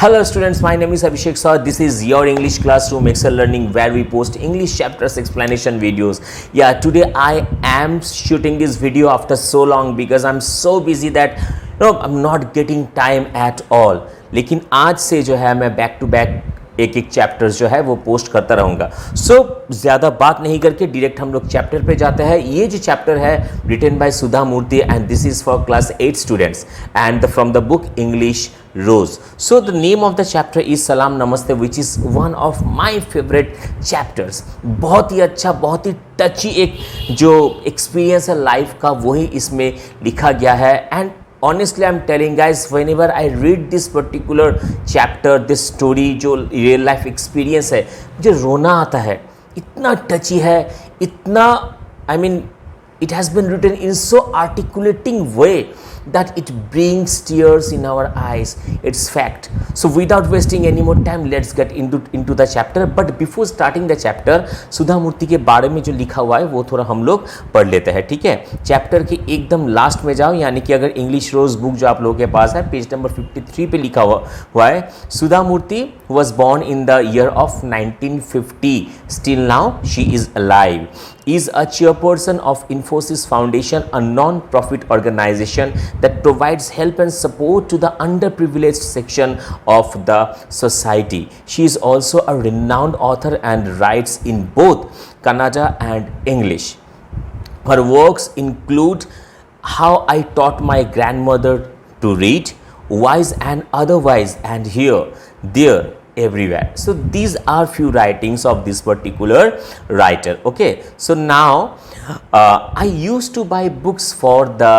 Hello students, my name is Abhishek Shaw. This is your English classroom Excel Learning where we post English chapters explanation videos. Yeah, today I am shooting this video after so long because I'm so busy that I'm not getting time at all. लेकिन आज से जो है मैं back to back एक एक chapters जो है वो पोस्ट करता रहूँगा. सो ज़्यादा बात नहीं करके डायरेक्ट हम लोग चैप्टर पे जाते हैं. ये जो चैप्टर है written by Sudha Murthy and this is for class 8 students and from the book English rose. So the name of the chapter is Salaam Namaste which is one of my favourite chapters. बहुत ही अच्छा, बहुत ही टची एक जो एक्सपीरियंस है लाइफ का वही इसमें लिखा गया है. And honestly I'm telling guys, whenever I read this particular chapter, this story जो real life experience है, मुझे रोना आता है. इतना टची है, इतना I mean it has been written in so articulating way that it brings tears in our eyes. It's fact. So without wasting any more time, let's get into the chapter. But before starting the chapter, सुधा मूर्ति के बारे में जो लिखा हुआ है वो थोड़ा हम लोग पढ़ लेते हैं, ठीक है. चैप्टर के एकदम लास्ट में जाओ, यानी कि अगर इंग्लिश रोज बुक जो आप लोगों के पास है पेज नंबर 53 पे लिखा हुआ है. सुधा मूर्ति was born in the year of 1950. Still now she is alive. Is a chairperson of Infosys Foundation, a non-profit organization that provides help and support to the underprivileged section of the society. She is also a renowned author and writes in both Kannada and English. Her works include How I Taught My Grandmother to Read, Wise and Otherwise, and Here, There, Everywhere. So these are few writings of this particular writer. Okay, so now I used to buy books for the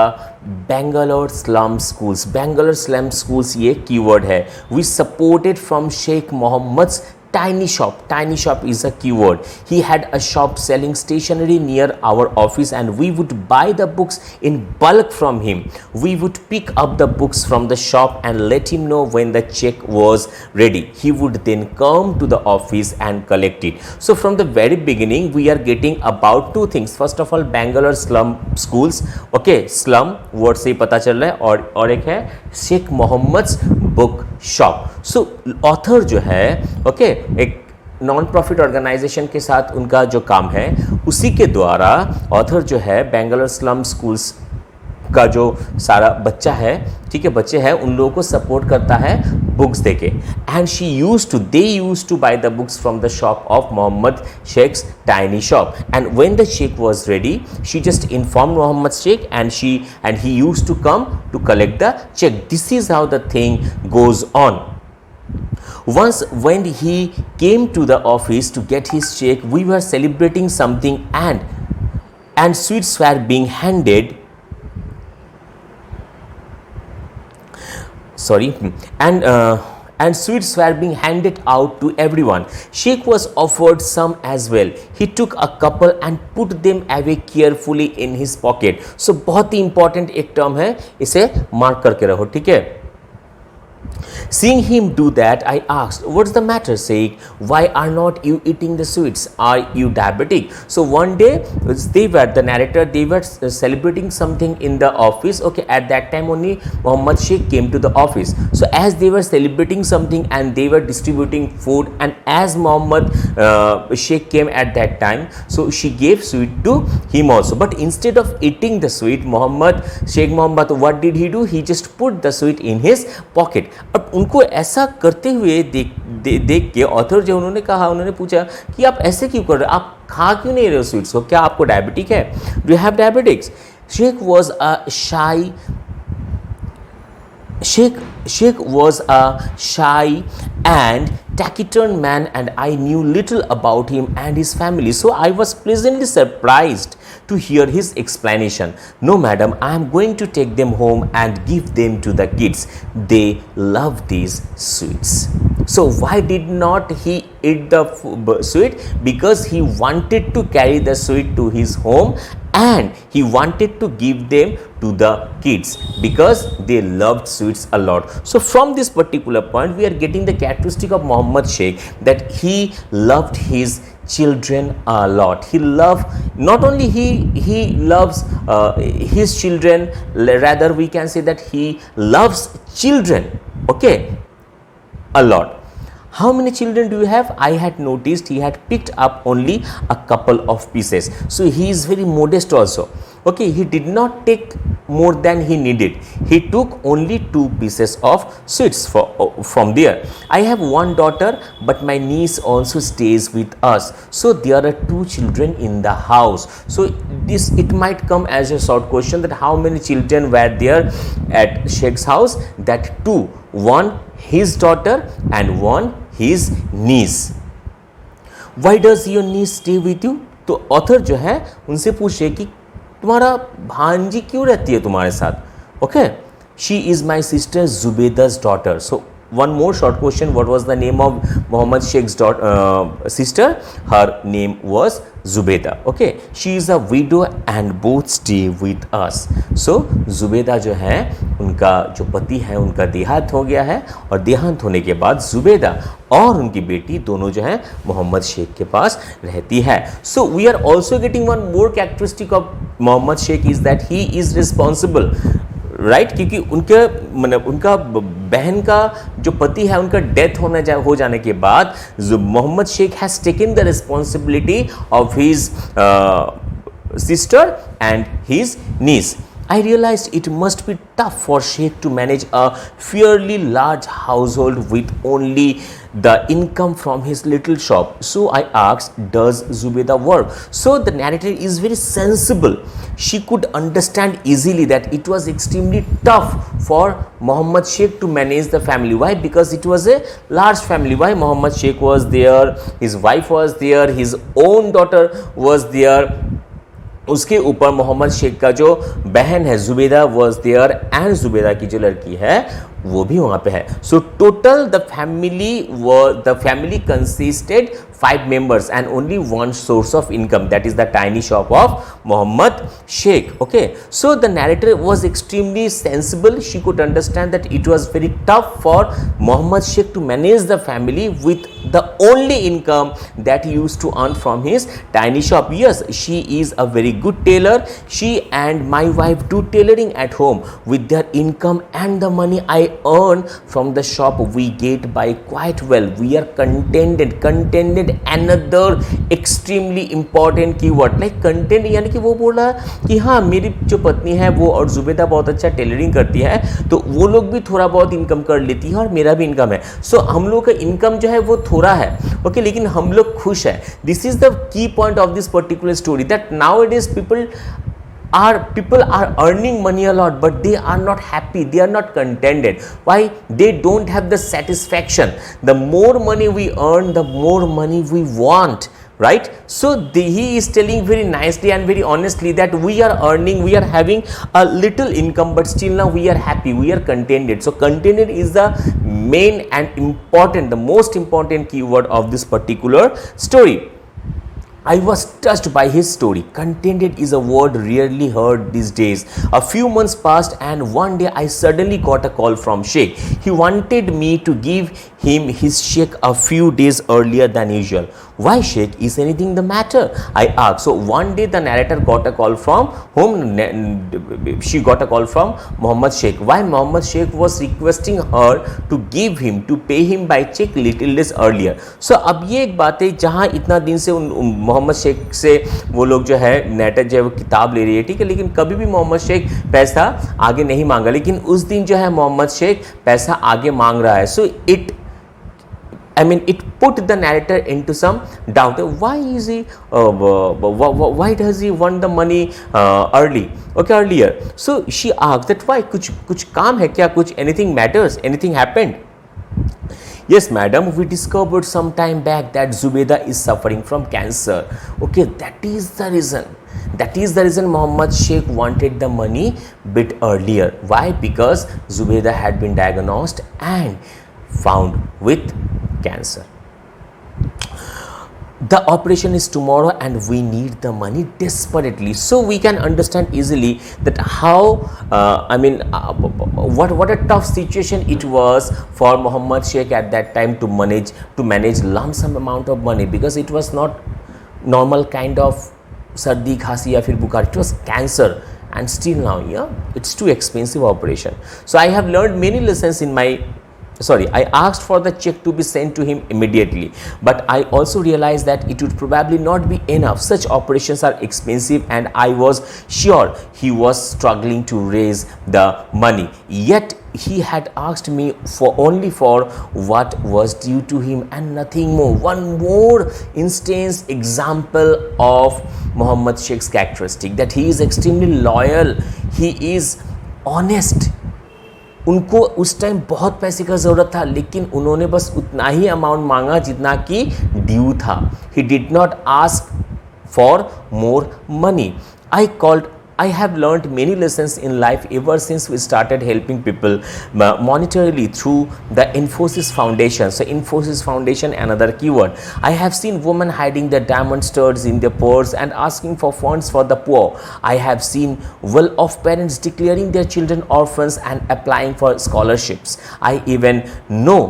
Bangalore slum schools. Bangalore slum schools ये keyword है. We supported from Sheikh Mohammed's tiny shop. Tiny shop is a keyword. He had a shop selling stationery near our office and we would buy the books in bulk from him. We would pick up the books from the shop and let him know when the check was ready. He would then come to the office and collect it. So from the very beginning we are getting about two things. First of all, Bangalore slum schools. Okay, slum word से ही पता चल रहा है. और एक है Shaikh Mohammed's book shop. So author जो है ओके एक नॉन प्रॉफिट ऑर्गेनाइजेशन के साथ उनका जो काम है उसी के द्वारा ऑथर जो है बेंगलोर स्लम स्कूल्स का जो सारा बच्चा है, ठीक है, बच्चे हैं, उन लोगों को सपोर्ट करता है बुक्स देके. And they use to buy the books from the shop of Mohammad Sheikh's tiny shop. And when the Sheikh was ready she just inform Mohammad Sheikh and he use to come to collect the cheque. This is how the thing goes on. Once when he came to the office to get his check, we were celebrating something and sweets were being handed. And sweets were being handed out to everyone. Sheikh was offered some as well. He took a couple and put them away carefully in his pocket. So बहुत ही important एक term है, इसे mark करके रहो, ठीक है. Seeing him do that, I asked, "What's the matter, Sheikh? Why are not you eating the sweets? Are you diabetic?" So one day, the narrator, they were celebrating something in the office. Okay, at that time only, Mohammad Sheikh came to the office. So as they were celebrating something and they were distributing food, and as Mohammad Sheikh came at that time, so she gave sweet to him also. But instead of eating the sweet, Sheikh Mohammad, what did he do? He just put the sweet in his pocket. अब उनको ऐसा करते हुए देख के author जो उन्होंने पूछा कि आप ऐसे क्यों कर रहे हो, आप खा क्यों नहीं रहे हो स्वीट्स को, क्या आपको डायबिटिक है, do you have diabetics. Sheikh was a shy and taciturn man and I knew little about him and his family. So I was pleasantly surprised to hear his explanation. No madam, I am going to take them home and give them to the kids. They love these sweets. So why did not he eat the sweet? Because he wanted to carry the sweet to his home and he wanted to give them to the kids because they loved sweets a lot. So from this particular point we are getting the characteristic of Mohammad Sheikh that he loved his children a lot. He loved not only he loves his children, rather we can say that he loves children. Okay, a lot. How many children do you have? I had noticed he had picked up only a couple of pieces. So he is very modest also. Okay, he did not take more than he needed. He took only 2 pieces of sweets from there. I have one daughter, but my niece also stays with us. So there are 2 children in the house. So this, it might come as a short question that how many children were there at Sheikh's house? That 2, one his daughter and one his niece. Why does your niece stay with you? तो author जो है उनसे पूछे कि तुम्हारा भांजी क्यों रहती है तुम्हारे साथ? Okay, she is my sister जुबेदा's daughter. So one more short question, what was the name of Muhammad Sheikh's sister? Her name was Zubeda. Okay, she is a widow and both stay with us. So Zubeda जो है उनका जो पति है उनका देहांत हो गया है और देहांत होने के बाद जुबेदा और उनकी बेटी दोनों जो है मोहम्मद शेख के पास रहती है. So we are also getting one more characteristic of Muhammad Sheikh is that he is responsible. Right क्योंकि उनके मतलब उनका बहन का जो पति है उनका डेथ हो जाने के बाद Mohammad Sheikh has taken the responsibility of his sister and his niece. I realized it must be tough for Sheikh to manage a fairly large household with only the income from his little shop. So I asked, does Zubeda work? So the narrator is very sensible. She could understand easily that it was extremely tough for Muhammad Sheikh to manage the family. Why? Because it was a large family. Why? Muhammad Sheikh was there, his wife was there, his own daughter was there. उसके ऊपर मोहम्मद शेख का जो बहन है Zubeda was there and Zubeda की जो लड़की है वो भी वहाँ पे है. So total the family consisted 5 members and only one source of income, that is the tiny shop of Muhammad Sheikh. Okay, so the narrator was extremely sensible. She could understand that it was very tough for Muhammad Sheikh to manage the family with the only income that he used to earn from his tiny shop. Yes, she is a very good tailor. She and my wife do tailoring at home. With their income and the money I earn from the shop, we get by quite well. We are contented. Another extremely important keyword, like content, यानी कि वो बोला कि हाँ मेरी जो पत्नी है वो और जुबेदा बहुत अच्छा टेलरिंग करती है तो वो लोग भी थोड़ा बहुत इनकम कर लेती है और मेरा भी इनकम है. सो हम लोग का इनकम जो है वो थोड़ा है. ओके, लेकिन हम लोग खुश है. This is the key point of this particular story that now it is people are earning money a lot, but they are not happy, they are not contented. Why? They don't have the satisfaction. The more money we earn, the more money we want, right? So he is telling very nicely and very honestly that we are earning, we are having a little income, but still now we are happy, we are contented. So contented is the main and important, the most important keyword of this particular story. I was touched by his story. Contented is a word rarely heard these days. A few months passed and one day I suddenly got a call from Sheikh. He wanted me to give him his check a few days earlier than usual. Why, Sheikh? Is anything the matter? I asked. So one day the narrator got a call from whom? She got a call from Muhammad Sheikh. Why? Muhammad Sheikh was requesting her to give him, to pay him by check little days earlier. So अब ये एक बात है जहाँ इतना दिन से मोहम्मद शेख से वो लोग जो है नेटर जो है वो किताब ले रही है, ठीक है, लेकिन कभी भी मोहम्मद शेख पैसा आगे नहीं मांगा, लेकिन उस दिन जो है मोहम्मद शेख पैसा आगे मांग रहा है. सो it put the narrator into some doubt. Why is he why does he want the money earlier? So she asked that why, कुछ काम है क्या, कुछ anything matters, anything happened? Yes, madam, we discovered some time back that Zubeda is suffering from cancer. Okay, that is the reason Muhammad Sheikh wanted the money bit earlier. Why? Because Zubeda had been diagnosed and found with cancer. The operation is tomorrow and we need the money desperately. So we can understand easily that how what a tough situation it was for Muhammad Sheikh at that time to manage lump sum amount of money, because it was not normal kind of sardi khasi ya fir bukhar, it was cancer. And still now, yeah, it's too expensive operation. So I have learned many lessons in my sorry, I asked for the check to be sent to him immediately, but I also realized that it would probably not be enough. Such operations are expensive and I was sure he was struggling to raise the money. Yet he had asked me for only for what was due to him and nothing more. One more instance example of Muhammad Sheikh's characteristic, that he is extremely loyal, he is honest. उनको उस time बहुत पैसे का ज़रूरत था, लेकिन उन्होंने बस उतना ही अमाउंट मांगा जितना कि ड्यू था. He did not ask for more money. I have learned many lessons in life ever since we started helping people monetarily through the Infosys Foundation. So Infosys Foundation, another keyword. I have seen women hiding their diamond studs in their purse and asking for funds for the poor. I have seen well-off parents declaring their children orphans and applying for scholarships. I even know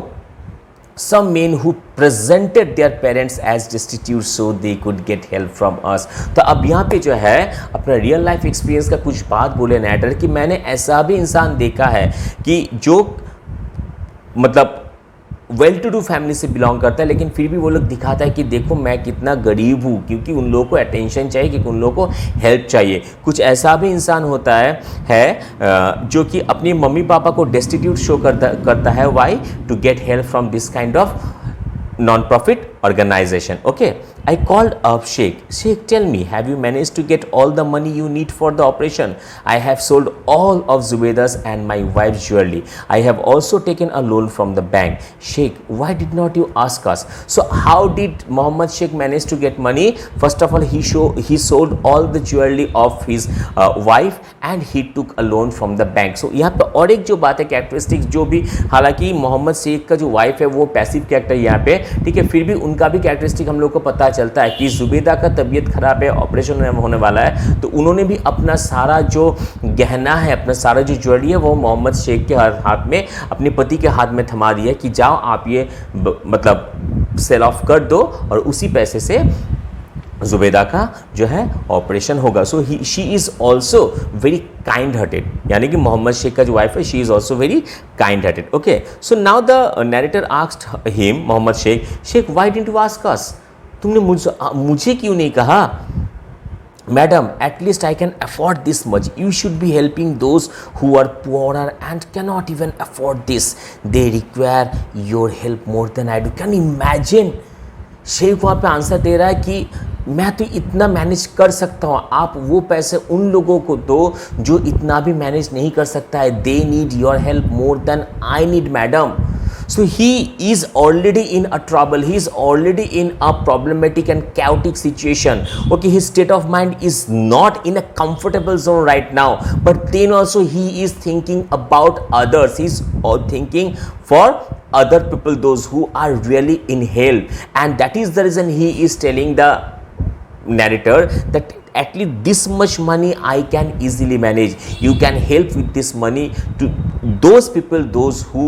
some men who presented their parents as destitute so they could get help from us. तो अब यहाँ पे जो है अपना real life experience का कुछ बात बोले नैडर कि मैंने ऐसा भी इंसान देखा है कि जो मतलब वेल टू डू फैमिली से बिलोंग करता है, लेकिन फिर भी वो लोग दिखाता है कि देखो मैं कितना गरीब हूँ, क्योंकि उन लोगों को अटेंशन चाहिए, क्योंकि उन लोगों को हेल्प चाहिए. कुछ ऐसा भी इंसान होता है जो कि अपनी मम्मी पापा को डेस्टिट्यूट शो करता है. Why? To get help from this kind of non-profit organization. Okay, I called up Sheikh. Sheikh, tell me, have you managed to get all the money you need for the operation? I have sold all of Zubaida's and my wife's jewelry. I have also taken a loan from the bank. Sheikh, why did not you ask us? So how did Muhammad Sheikh manage to get money? First of all, he sold all the jewelry of his wife and he took a loan from the bank. So यहाँ पे और एक जो बात है characteristics, जो भी हालांकि मोहम्मद शेख का जो वाइफ है वो पैसिव कैरेक्टर यहाँ पे, ठीक है, फिर भी उनका भी कैरेक्टरिस्टिक हम लोग को पता चलता है कि जुबैदा का तबीयत खराब है, ऑपरेशन होने वाला है, तो उन्होंने भी अपना सारा जो गहना है, अपना सारा जो ज्वेलरी है वो मोहम्मद शेख के हाथ में, अपने पति के हाथ में थमा दिया कि जाओ आप ये मतलब सेल ऑफ कर दो और उसी पैसे से जुबैदा का जो है ऑपरेशन होगा. So she is also very kind hearted, यानी कि मोहम्मद शेख का जो वाइफ है she is also very kind hearted. Okay, so now the narrator asked him, Mohammad Sheikh, Sheikh why didn't you ask us? तुमने मुझे क्यों नहीं कहा? Madam, at least I can afford this much. You should be helping those who are poorer and cannot even afford this. They require your help more than I do. Can you imagine? Sheikh वहाँ पे answer दे रहा है कि मैं तो इतना manage कर सकता हूँ, आप वो पैसे उन लोगों को दो जो इतना भी मैनेज नहीं कर सकता है. They need your help more than I need madam. So he is already in a trouble, he is already in a problematic and chaotic situation. Okay, his state of mind is not in a comfortable zone right now, but then also he is thinking about others, he is thinking for other people, those who are really in hell, and that is the reason he is telling the narrator that at least this much money I can easily manage. You can help with this money to those people, those who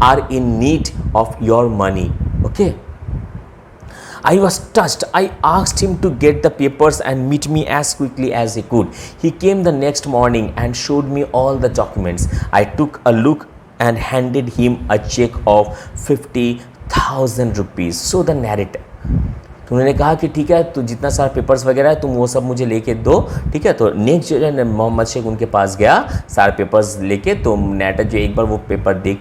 are in need of your money. Okay, I was touched. I asked him to get the papers and meet me as quickly as he could. He came the next morning and showed me all the documents. I took a look and handed him a check of 50,000 rupees. So the narrator, तो उन्होंने कहा कि ठीक है, तो जितना सारा papers वगैरह है तुम वो सब मुझे लेके दो, ठीक है. तो नेक्स्ट जो है मोहम्मद शेख उनके पास गया सारे पेपर्स लेके. तो नैटर जो एक बार वो पेपर देख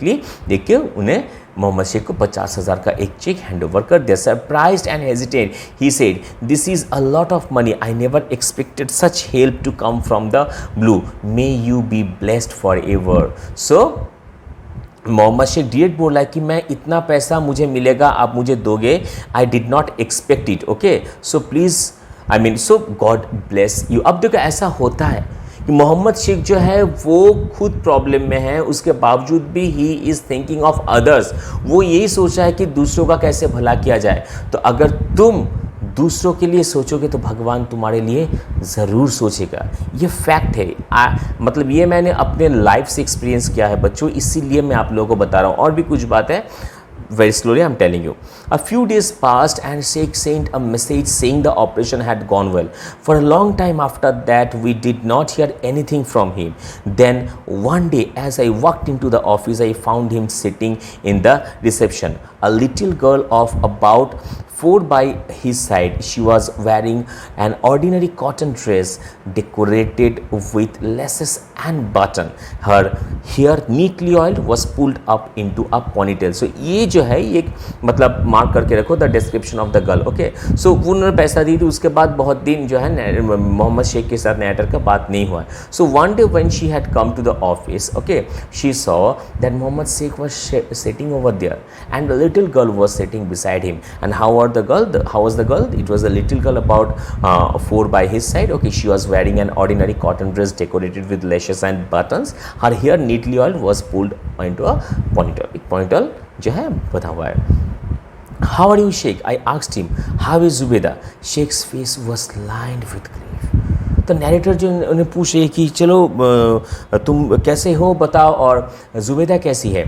के उन्हें मोहम्मद शेख को 50,000 का एक चेक हैंड ओवर कर दिया. Surprised and hesitated he said, this is a lot of money. I never expected such help to come from the blue. May you be blessed for ever. So Mohammed Shaikh direct बोला कि मैं इतना पैसा मुझे मिलेगा, आप मुझे दोगे. I did not expect it. Okay, so please, I mean, so God bless you. अब देखो ऐसा होता है कि मोहम्मद शेख जो है वो खुद प्रॉब्लम में है, उसके बावजूद भी he is thinking of others. वो यही सोचा है कि दूसरों का कैसे भला किया जाए. तो अगर तुम दूसरों के लिए सोचोगे तो भगवान तुम्हारे लिए ज़रूर सोचेगा. ये फैक्ट है. मतलब ये मैंने अपने लाइफ से एक्सपीरियंस किया है बच्चों, इसीलिए मैं आप लोगों को बता रहा हूँ. और भी कुछ बात है, very slowly I'm telling you. A few days passed and Sheikh sent a message saying the operation had gone well. For a long time after that, we did not hear anything from him. Then one day as I walked into the office, I found him sitting in the reception. A little girl of about 4 by his side. She was wearing an ordinary cotton dress decorated with laces and button. Her hair neatly oiled was pulled up into a ponytail. So ये जो है ये मतलब mark करके रखो the description of the girl. Okay, so उन्होंने पैसा दी थी, उसके बाद बहुत दिन जो है मोहम्मद शेख के साथ नेटर का बात नहीं हुआ. So one day when she had come to the office, okay, she saw that Muhammad Sheikh was sitting over there and the little girl was sitting beside him. And how was the girl? It was a little girl about 4 by his side. Okay, she was wearing an ordinary cotton dress decorated with lashes and buttons. Her hair neatly oiled was pulled into a ponytail. एक ponytail जो है बता हुआ है. How are you, Sheikh? I asked him. How is Zubeda? Sheikh's face was lined with grief. तो narrator जो उन्हें पूछ रही है कि चलो तुम कैसे हो बताओ और जुबेदा कैसी है.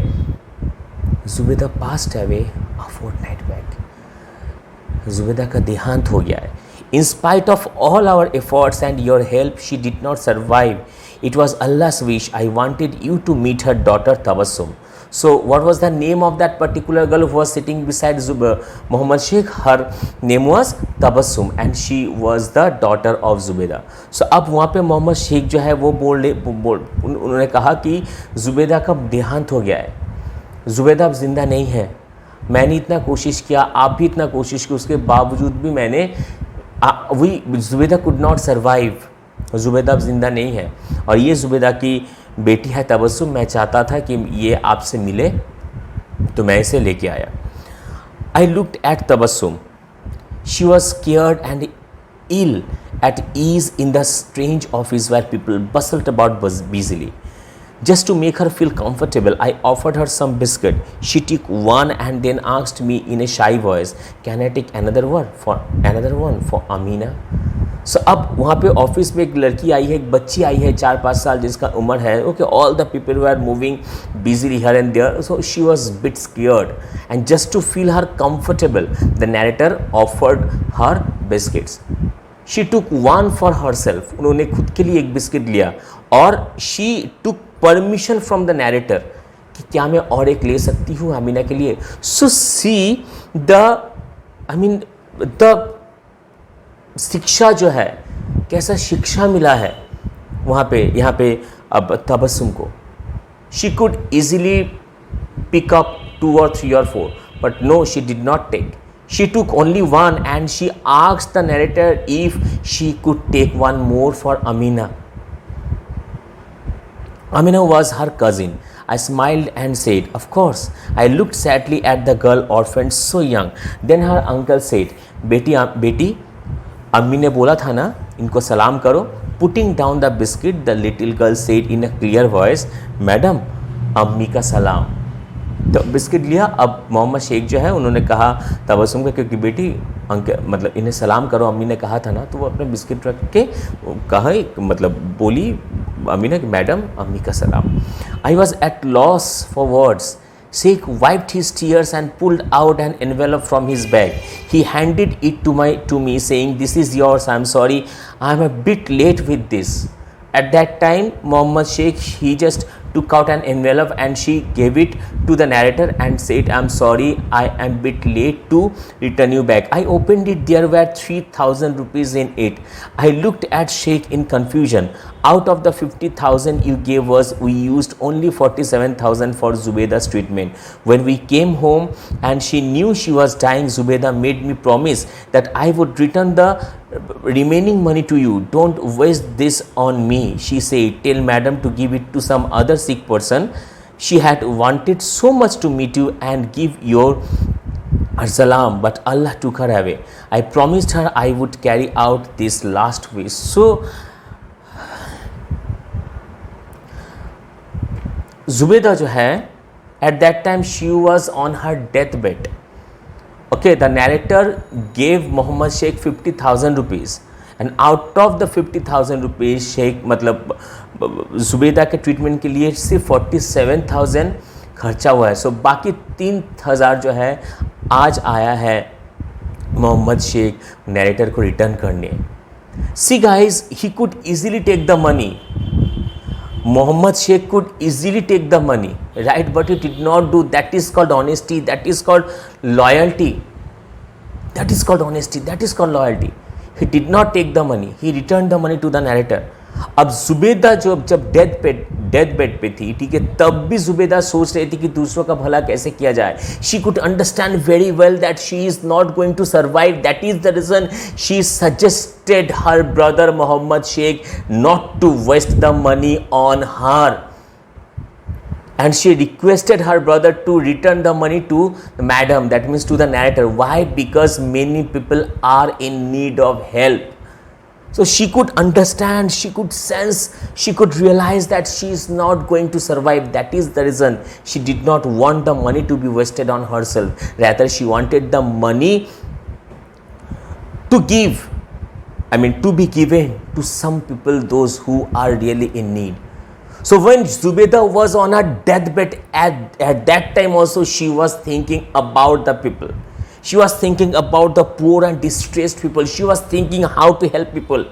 Zubeda passed away a fortnight back. Zubeda का देहांत हो गया है. In spite of all our efforts and your help, she did not survive. It was Allah's wish. I wanted you to meet her daughter Tabassum. So what was the name of that particular girl who was sitting beside Muhammad Sheikh? Her name was Tabassum and she was the daughter of Zubeda. So अब वहाँ पे मोहम्मद शेख जो है वो उन्होंने कहा कि जुबेदा का देहांत हो गया है, जुबेदा अब जिंदा नहीं है. मैंने इतना कोशिश किया, आप भी इतना कोशिश की, उसके बावजूद भी Zubeda could not survive. Zubeda अब जिंदा नहीं है और ये जुबेदा की बेटी है तबस्सुम. मैं चाहता था कि ये आपसे मिले तो मैं इसे लेके आया. I looked at Tabassum. She was scared and ill at ease in the strange office where people bustled about busily. Just to make her feel comfortable, I offered her some biscuit. She took one and then asked me in a shy voice, "Can I take another one for Amina?" So अब वहाँ पे office में एक लड़की आई है, एक बच्ची आई है 4-5 साल जिसका उम्र है. Okay, all the people were moving busily here and there, so she was bit scared and just to feel her comfortable the narrator offered her biscuits. She took one for her self. उन्होंने खुद के लिए एक biscuit लिया और she took permission from the narrator कि क्या मैं और एक ले सकती हूँ अमीना के लिए. सो सी द शिक्षा जो है, कैसा शिक्षा मिला है वहाँ पे, यहाँ पे अब तबस्सुम को. She could easily pick up 2 or 3 or 4, but no, she did not take. She took only one and she asked the narrator if she could take one more for Amina. Amina was her cousin. I smiled and said, "Of course." I looked sadly at the girl orphaned so young. Then her uncle said, बेटी अम्मी ने बोला था ना इनको सलाम करो. Putting down the biscuit, the little girl said in a clear voice, "madam, अम्मी का सलाम." तो बिस्किट लिया. अब मोहम्मद शेख जो है उन्होंने कहा तबस्सुम को, क्योंकि बेटी मतलब इन्हें सलाम करो, अम्मी ने कहा था ना, तो वो अपने बिस्किट रख के कहा, मतलब बोली अमीना कि मैडम अम्मी का सलाम. I was at loss for words. Sheikh wiped his tears and pulled out an envelope from his bag. He handed it to me saying, "This is yours. I'm sorry, I'm a bit late with this." At that time, Muhammad Sheikh, he just took out an envelope and she gave it to the narrator and said, "I'm sorry, I am a bit late to return you back." I opened it. There were 3,000 rupees in it. I looked at Sheikh in confusion. Out of the 50,000 you gave us, we used only 47,000 for Zubeda's treatment. When we came home and she knew she was dying, Zubeda made me promise that I would return the remaining money to you. "Don't waste this on me," she said. "Tell madam to give it to some other sick person. She had wanted so much to meet you and give your salam, but Allah took her away. I promised her I would carry out this last wish." So Zubeda जो है at that time she was on her deathbed. Okay, the narrator gave Muhammad Sheikh 50,000 rupees and out of the 50,000 rupees Sheikh मतलब जुबेदा के treatment के लिए सिर्फ 47,000 खर्चा हुआ है. सो बाकी 3,000 जो है आज आया है मोहम्मद शेख नरेटर को रिटर्न करने. See guys, he could easily take the money. Muhammad Sheikh could easily take the money, right? But he did not do. That is called honesty. That is called loyalty. That is called honesty. That is called loyalty. He did not take the money. He returned the money to the narrator. अब जुबेदा जब death bed पे थी, ठीक है, तब भी जुबेदा सोच रही थी कि दूसरों का भला कैसे किया जाए. She could understand very well that she is not going to survive. That is the reason she suggested her brother Muhammad Sheikh not to waste the money on her. And she requested her brother to return the money to the madam, that means to the narrator. Why? Because many people are in need of help. So she could understand, she could sense, she could realize that she is not going to survive. That is the reason she did not want the money to be wasted on herself. Rather, she wanted the money to give, to be given to some people, those who are really in need. So when Zubaydah was on her deathbed, at that time also she was thinking about the people. She was thinking about the poor and distressed people. She was thinking how to help people.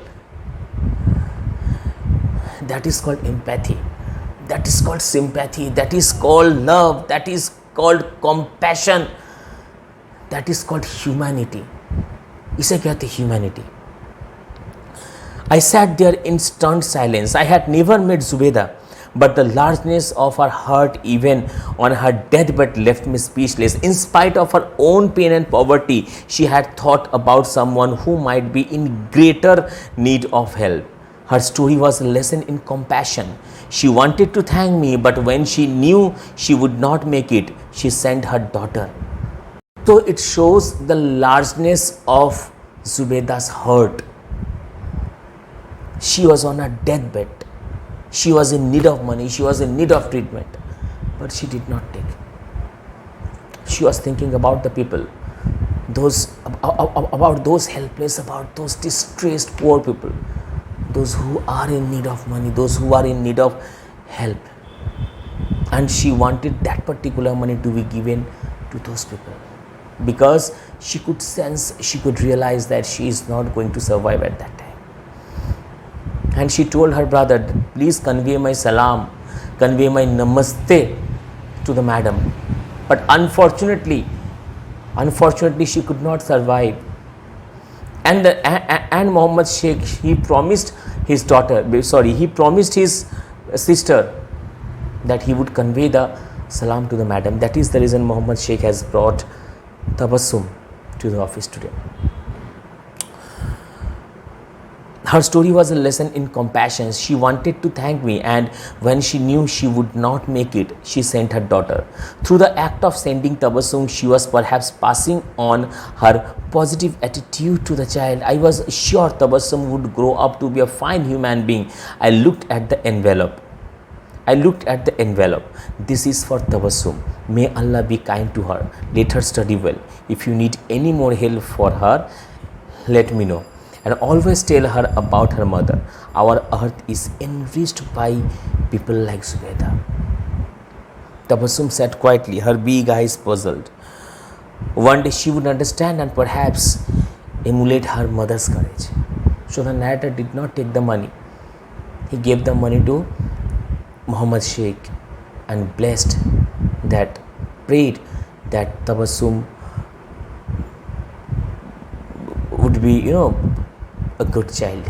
That is called empathy. That is called sympathy. That is called love. That is called compassion. That is called humanity. इसे कहते हैं humanity. I sat there in stunned silence. I had never met Zubaydah, but the largeness of her heart even on her deathbed left me speechless. In spite of her own pain and poverty, she had thought about someone who might be in greater need of help. Her story was a lesson in compassion. She wanted to thank me, but when she knew she would not make it, she sent her daughter. So it shows the largeness of Zubaydah's heart. She was on her deathbed. She was in need of money. She was in need of treatment. But she did not take. She was thinking about the people, about those helpless, about those distressed poor people, those who are in need of money, those who are in need of help. And she wanted that particular money to be given to those people, because she could sense, she could realize that she is not going to survive at that time. And she told her brother, please convey my salam, convey my namaste to the madam. But unfortunately she could not survive. And Muhammad Sheikh, he promised his sister that he would convey the salam to the madam. That is the reason Muhammad Sheikh has brought tabassum to the office today. Her story was a lesson in compassion. She wanted to thank me, and when she knew she would not make it, she sent her daughter. Through the act of sending tabassum, she was perhaps passing on her positive attitude to the child. I was sure tabassum would grow up to be a fine human being. I looked at the envelope. This is for tabassum. May Allah be kind to her. Let her study well. If you need any more help for her, let me know. And always tell her about her mother. Our earth is enriched by people like Zubaydah. Tabassum sat quietly, her big eyes puzzled. One day she would understand and perhaps emulate her mother's courage. So the narrator did not take the money. He gave the money to Muhammad Sheikh and prayed that tabassum would be, a good child.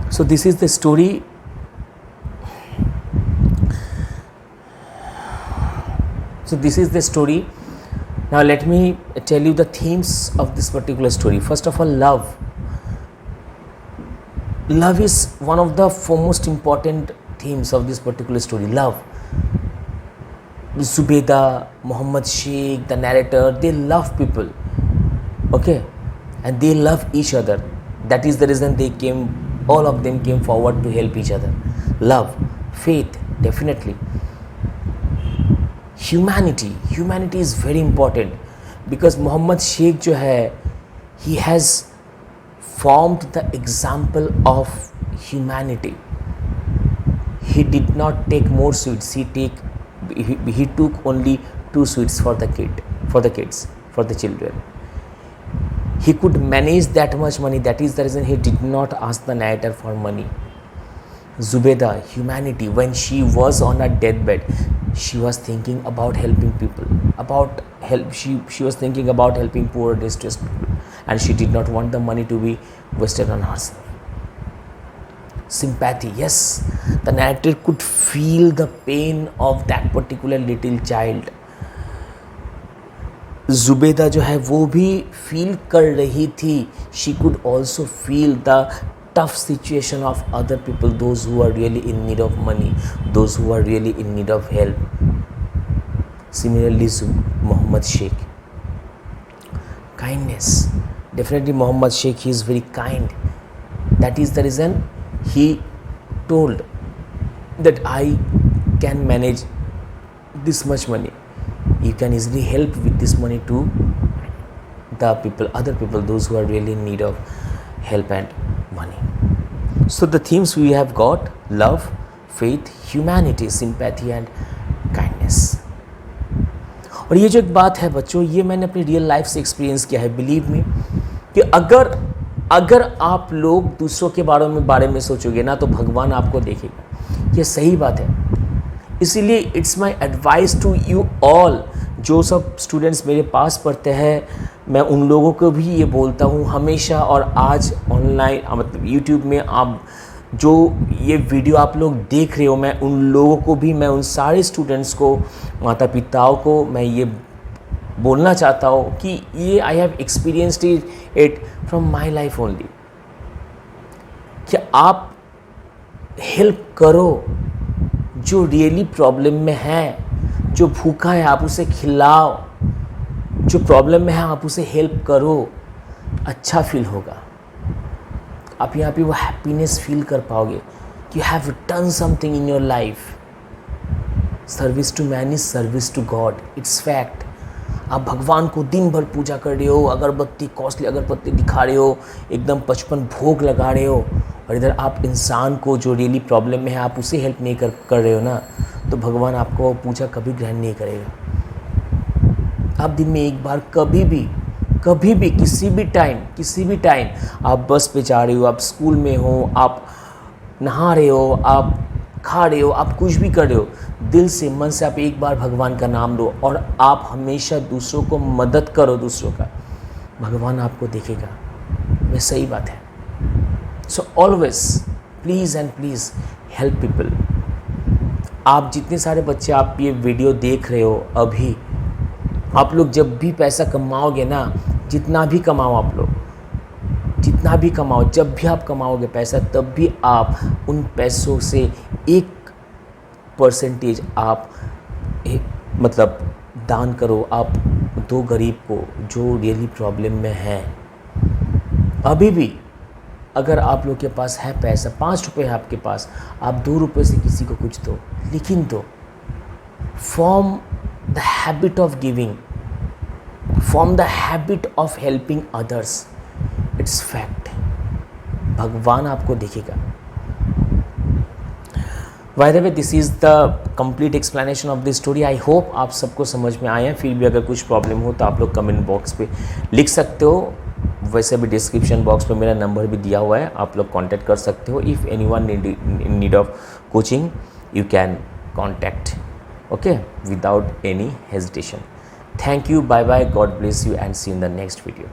So this is the story. Now let me tell you the themes of this particular story. First of all, love. Love is one of the foremost important themes of this particular story. Love. Zubaydah, Muhammad Sheikh, the narrator, they love people. Okay? And they love each other. That is the reason all of them came forward to help each other. Love, faith, definitely. Humanity is very important, because Muhammad Sheikh he has formed the example of humanity. he did not take more sweets. He took only 2 sweets for the kids, for the children. He could manage that much money. That is the reason he did not ask the narrator for money. Zubeda, humanity, when she was on her deathbed, she was thinking about helping people, she was thinking about helping poor distressed people, and she did not want the money to be wasted on herself. Sympathy, yes, the narrator could feel the pain of that particular little child. Zubeda जो है वो भी feel कर रही थी. She could also feel the tough situation of other people, those who are really in need of money, those who are really in need of help. Similarly Muhammad Sheikh, kindness, definitely Muhammad Sheikh, he is very kind. That is the reason he told that I can manage this much money. You can easily help with this money to the people, other people, those who are really in need of help and money. So the themes we have got: love, faith, humanity, sympathy and kindness. और ये जो एक बात है बच्चों, ये मैंने अपनी रियल लाइफ से एक्सपीरियंस किया है. बिलीव मी कि अगर आप लोग दूसरों के बारे में सोचोगे ना तो भगवान आपको देखेगा. ये सही बात है. इसीलिए it's my advice to you all. जो सब स्टूडेंट्स मेरे पास पढ़ते हैं, मैं उन लोगों को भी ये बोलता हूँ हमेशा. और आज ऑनलाइन मतलब यूट्यूब में आप जो ये वीडियो आप लोग देख रहे हो, मैं उन लोगों को भी, मैं उन सारे स्टूडेंट्स को, माता पिताओं को मैं ये बोलना चाहता हूँ कि ये I have experienced it from my life only. कि आप हेल्प करो जो रियली प्रॉब्लम में है, जो भूखा है आप उसे खिलाओ, जो प्रॉब्लम में है आप उसे हेल्प करो. अच्छा फील होगा. आप यहाँ पे वो हैप्पीनेस फील कर पाओगे कि you have done something in your life. Service to man is service to God. It's fact. आप भगवान को दिन भर पूजा कर रहे हो, अगरबत्ती, कॉस्टली अगरबत्ती दिखा रहे हो, एकदम 55 भोग लगा रहे हो, और इधर आप इंसान को जो रियली प्रॉब्लम में है आप उसे हेल्प नहीं कर रहे हो ना, तो भगवान आपको पूजा कभी ग्रहण नहीं करेगा. आप दिन में एक बार कभी भी किसी भी टाइम आप बस पे जा रहे हो, आप स्कूल में हो, आप नहा रहे हो, आप खा रहे हो, आप कुछ भी कर रहे हो, दिल से मन से आप एक बार भगवान का नाम लो और आप हमेशा दूसरों को मदद करो. दूसरों का भगवान आपको देखेगा. ये सही बात है. So always please and please help people. आप जितने सारे बच्चे आप ये वीडियो देख रहे हो अभी, आप लोग जब भी पैसा कमाओगे ना, जितना भी कमाओ आप लोग, जितना भी कमाओ, जब भी आप कमाओगे पैसा, तब भी आप उन पैसों से 1% आप मतलब दान करो. आप दो गरीब को जो रियली प्रॉब्लम में है. अभी भी अगर आप लोग के पास है पैसा, 5 रुपये है आपके पास, आप 2 रुपये से किसी को कुछ दो, लेकिन दो. Form the habit of giving, form the habit of helping others. It's fact. भगवान आपको देखेगा. By the way, this is the complete explanation of this story. I hope आप सबको समझ में आए हैं. फिर भी अगर कुछ प्रॉब्लम हो तो आप लोग कमेंट बॉक्स पे लिख सकते हो. वैसे भी डिस्क्रिप्शन बॉक्स पे मेरा नंबर भी दिया हुआ है, आप लोग कांटेक्ट कर सकते हो. If anyone in need of coaching you can contact, okay, without any hesitation. Thank you. Bye bye. God bless you and see you in the next video.